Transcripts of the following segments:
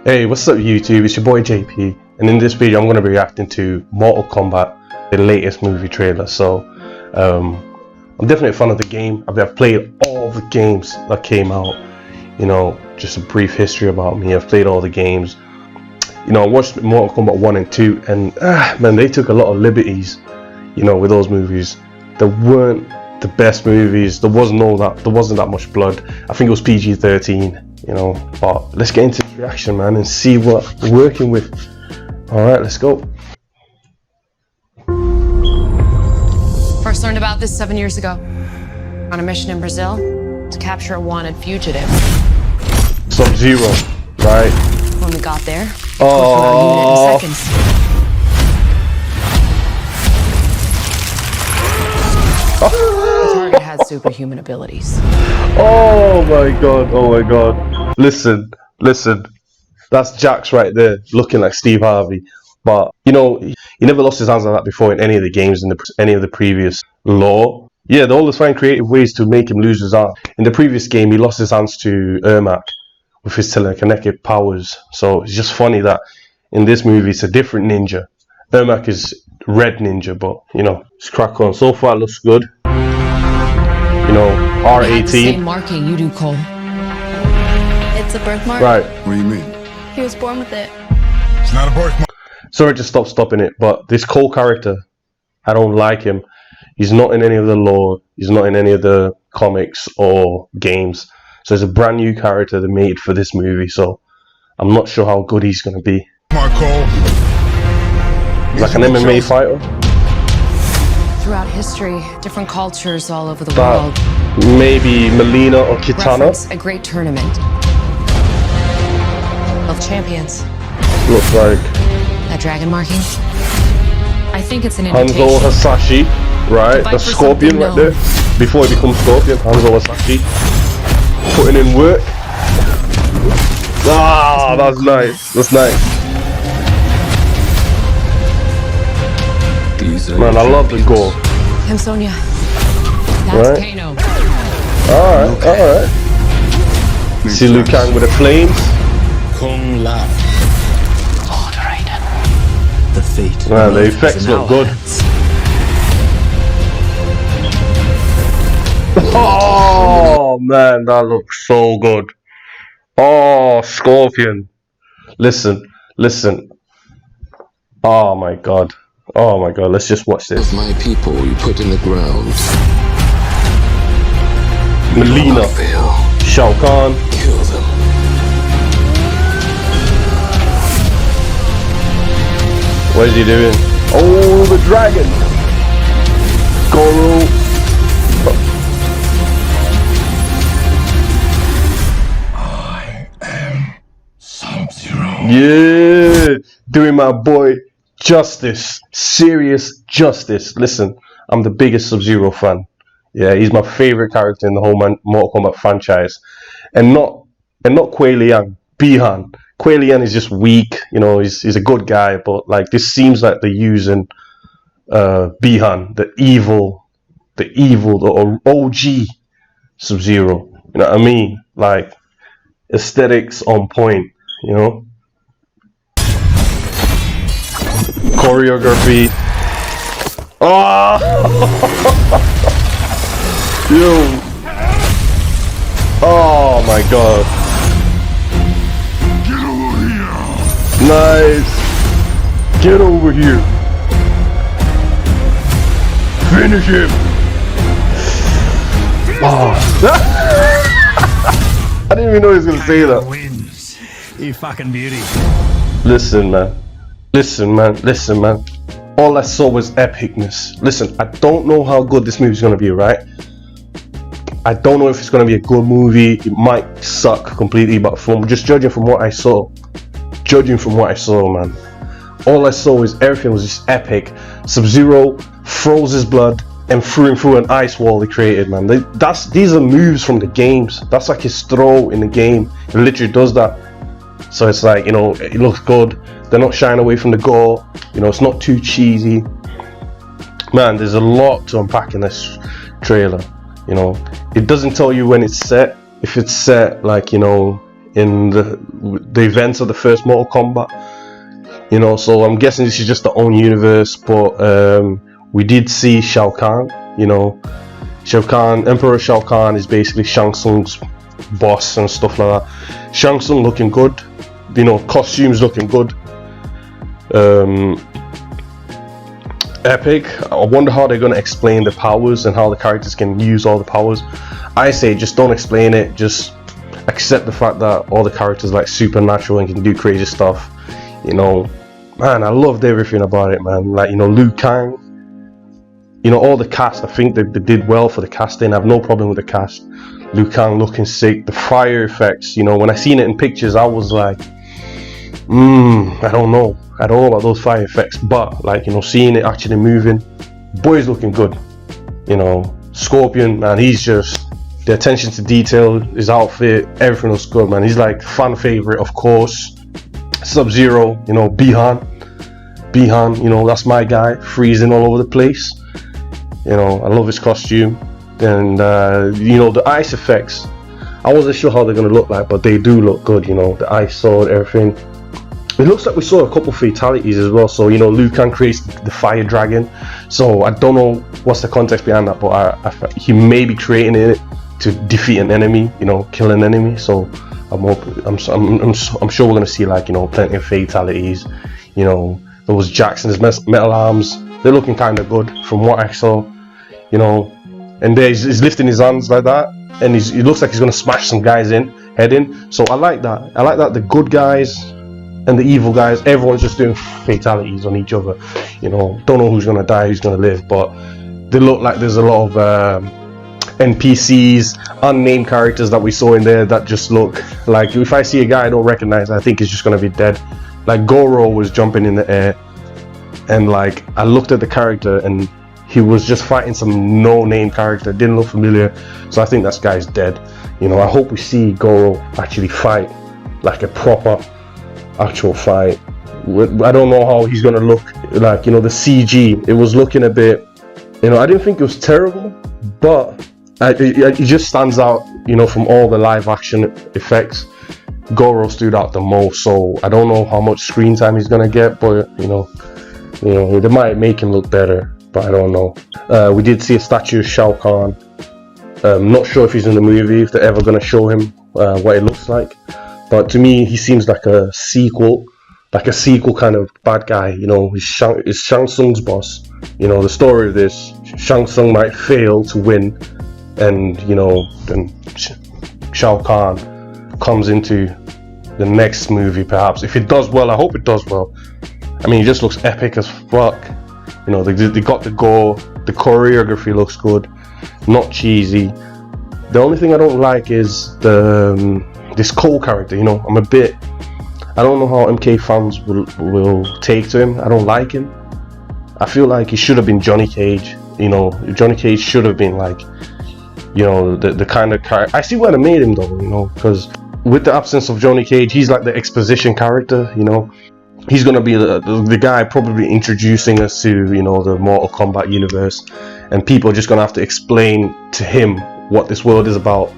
Hey, what's up YouTube? It's your boy JP, and in this video I'm going to be reacting to Mortal Kombat, the latest movie trailer. So I'm definitely a fan of the game. I've played all the games that came out. You know, just a brief history about me. I've played all the games. You know, I watched Mortal Kombat 1 and 2, and man, they took a lot of liberties, you know, with those movies. They weren't the best movies. There wasn't that much blood. I think it was PG-13. You know, but let's get into this reaction, man, and see what we're working with. Alright, let's go. First learned about this 7 years ago. On a mission in Brazil to capture a wanted fugitive. Sub-Zero, right? When we got there, oh, in seconds. The target has superhuman abilities. Oh my god, oh my god. Listen, that's Jax right there, looking like Steve Harvey. But, you know, he never lost his hands like that before in any of the games, in any of the previous lore. Yeah, they always find creative ways to make him lose his arm. In the previous game, he lost his hands to Ermac with his telekinetic powers. So it's just funny that in this movie, it's a different ninja. Ermac is red ninja, but, you know, it's crack on. So far, it looks good. You know, R18. He had the same marking you do, Cole. It's a birthmark. Right. What do you mean? He was born with it. It's not a birthmark. Sorry to stopping it, but this Cole character, I don't like him. He's not in any of the lore. He's not in any of the comics or games. So it's a brand new character they made for this movie. So I'm not sure how good he's going to be. Mark Cole. Like an MMA fighter. Throughout history, different cultures all over the world. Maybe Melina or Kitana. Reference a great tournament of champions. Looks like That dragon marking. I think it's an invitation. Hanzo Hasashi, right? The Scorpion right there. Before he becomes Scorpion, Hanzo Hasashi putting in work. Ah, that's nice. That's nice. Man, I love the gore. I'm Sonya. That's Kano. Alright. See Liu Kang with the flames. Kung Lao. Moderated. The fate. Man, the effects look good. Oh man, that looks so good. Oh, Scorpion. Listen. Oh my god. Let's just watch this. My people you put in the ground. Melina, Shao Kahn. Kill them. What is he doing? Oh, the dragon. Goro. I am Sub-Zero. Yeah, doing my boy justice, serious justice. Listen, I'm the biggest Sub-Zero fan. Yeah, he's my favorite character in the whole Mortal Kombat franchise, and not Kuei Liang, Bi-Han. Kuei Liang is just weak, you know. He's a good guy, but like this seems like they're using Bi-Han, the evil, the OG Sub-Zero. You know what I mean? Like aesthetics on point, you know. Choreography. Oh! Yo! Oh my god! Get over here. Nice! Get over here! Finish him! Oh! I didn't even know he was gonna say that. Wins. You fucking beauty. Listen, man. All I saw was epicness. Listen, I don't know how good this movie's gonna be, right? I don't know if it's gonna be a good movie. It might suck completely, but judging from what I saw, man, all I saw is everything was just epic. Sub-Zero froze his blood and threw him through an ice wall he created, man. These are moves from the games. That's like his throw in the game. He literally does that. So it's like, you know, it looks good. They're not shying away from the gore. You know, it's not too cheesy. Man, there's a lot to unpack in this trailer. You know, it doesn't tell you when it's set. If it's set like, you know, in the events of the first Mortal Kombat. You know, so I'm guessing this is just the own universe. But we did see Shao Kahn. You know, Shao Kahn, Emperor Shao Kahn is basically Shang Tsung's boss and stuff like that. Shang Tsung looking good. You know, costumes looking good. Epic. I wonder how they're going to explain the powers and how the characters can use all the powers. I say just don't explain it, just accept the fact that all the characters like supernatural and can do crazy stuff. You know, man, I loved everything about it, man. Like, you know, Liu Kang, you know, all the cast, I think they did well for the casting. I have no problem with the cast. Liu Kang looking sick, the fire effects, you know, when I seen it in pictures, I was like, I don't know about those fire effects, but like, you know, seeing it actually moving, boy's looking good. You know, Scorpion, man, he's just, the attention to detail, his outfit, everything looks good, man. He's like fan favorite, of course. Sub-Zero, you know, Bihan, you know, that's my guy, freezing all over the place. You know, I love his costume. And you know, the ice effects, I wasn't sure how they're gonna look like, but they do look good. You know, the ice sword, everything. It looks like we saw a couple fatalities as well. So, you know, Liu Kang creates the fire dragon. So I don't know what's the context behind that, but he may be creating it to defeat an enemy, you know, kill an enemy. So I'm sure we're gonna see, like, you know, plenty of fatalities. You know, there was Jackson's metal arms. They're looking kind of good from what I saw. You know, and there he's lifting his hands like that, and he looks like he's gonna smash some guys head in. So I like that. I like that the good guys and the evil guys, everyone's just doing fatalities on each other. You know, don't know who's gonna die, who's gonna live, but they look like there's a lot of NPCs, unnamed characters that we saw in there that just look like, if I see a guy I don't recognize, I think he's just gonna be dead. Like Goro was jumping in the air, and like I looked at the character and he was just fighting some no-name character, didn't look familiar, so I think that guy's dead. You know, I hope we see Goro actually fight like a proper actual fight. I don't know how he's gonna look like. You know, the CG, it was looking a bit, you know, I didn't think it was terrible, but it just stands out, you know, from all the live action effects. Goro stood out the most, so I don't know how much screen time he's gonna get, but you know, they might make him look better, but I don't know. We did see a statue of Shao Kahn. Not sure if he's in the movie, if they're ever gonna show him what it looks like. But to me, he seems like a sequel kind of bad guy. You know, he's Shang Tsung's boss. You know, the story of this, Shang Tsung might fail to win, and you know, then Shao Kahn comes into the next movie, perhaps. If it does well, I hope it does well. I mean, it just looks epic as fuck. You know, they got the gore, the choreography looks good, not cheesy. The only thing I don't like is this Cole character. You know, I don't know how MK fans will take to him. I don't like him. I feel like he should have been Johnny Cage. You know, Johnny Cage should have been like, you know, the kind of character. I see why they made him though, you know, because with the absence of Johnny Cage, he's like the exposition character. You know, he's gonna be the guy probably introducing us to, you know, the Mortal Kombat universe, and people are just gonna have to explain to him what this world is about.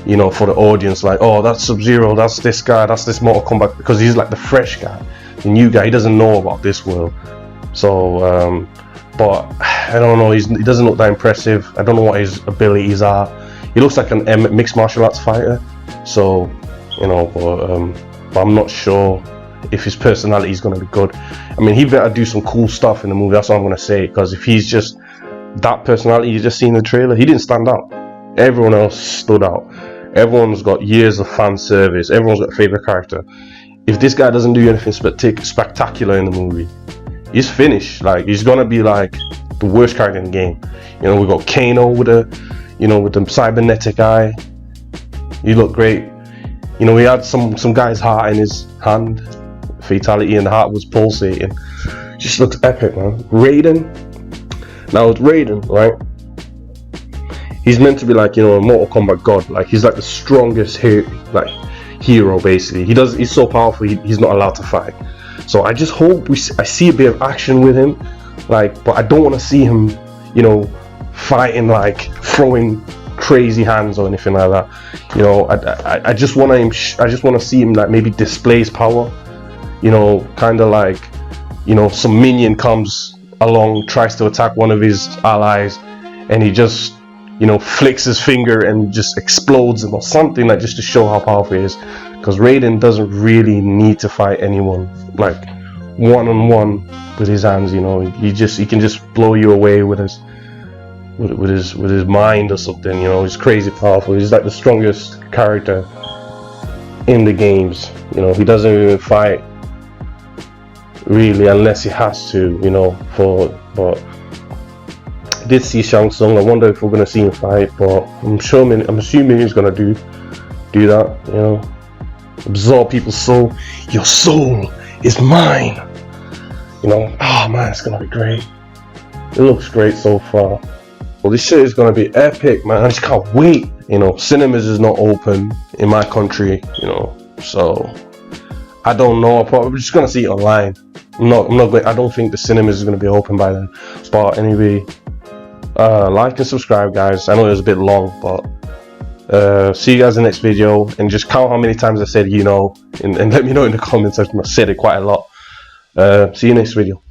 You know, for the audience, like, oh, that's Sub-Zero, that's this guy, that's this Mortal Kombat, because he's like the fresh guy, the new guy. He doesn't know about this world. So, but I don't know. He doesn't look that impressive. I don't know what his abilities are. He looks like an mixed martial arts fighter. So, you know, but I'm not sure if his personality is going to be good. I mean, he better do some cool stuff in the movie. That's what I'm going to say. Because if he's just that personality you just seen in the trailer, he didn't stand out. Everyone else stood out. Everyone's got years of fan service. Everyone's got a favorite character. If this guy doesn't do anything spectacular in the movie, he's finished. Like, he's gonna be like the worst character in the game. You know, we got Kano with the cybernetic eye. He looked great. You know, he had some guy's heart in his hand, fatality, and the heart was pulsating. Just looks epic, man. Raiden. Now with Raiden, right? He's meant to be like, you know, a Mortal Kombat god. Like, he's like the strongest hero basically. He's so powerful. He's not allowed to fight. So I just hope I see a bit of action with him. Like, but I don't want to see him, you know, fighting, like throwing crazy hands or anything like that. You know, I just want to see him like maybe display his power. You know, kind of like, you know, some minion comes along, tries to attack one of his allies, and he just, you know, flicks his finger and just explodes him or something, like, just to show how powerful he is. Because Raiden doesn't really need to fight anyone like one-on-one with his hands. You know, he can just blow you away with his mind or something. You know, he's crazy powerful. He's like the strongest character in the games. You know, he doesn't even fight really unless he has to. You know, but I did see Shang Tsung. I wonder if we're gonna see him fight, but I'm assuming he's gonna do that. You know, absorb people's soul. Your soul is mine. You know, oh man, it's gonna be great. It looks great so far. Well, this shit is gonna be epic, man. I just can't wait. You know, cinemas is not open in my country, you know, so I don't know. I'm probably just gonna see it online. I'm not going. I don't think the cinemas is gonna be open by then. But anyway, like and subscribe, guys. I know it was a bit long, but see you guys in the next video, and just count how many times I said, you know, and let me know in the comments. I've said it quite a lot. See you next video.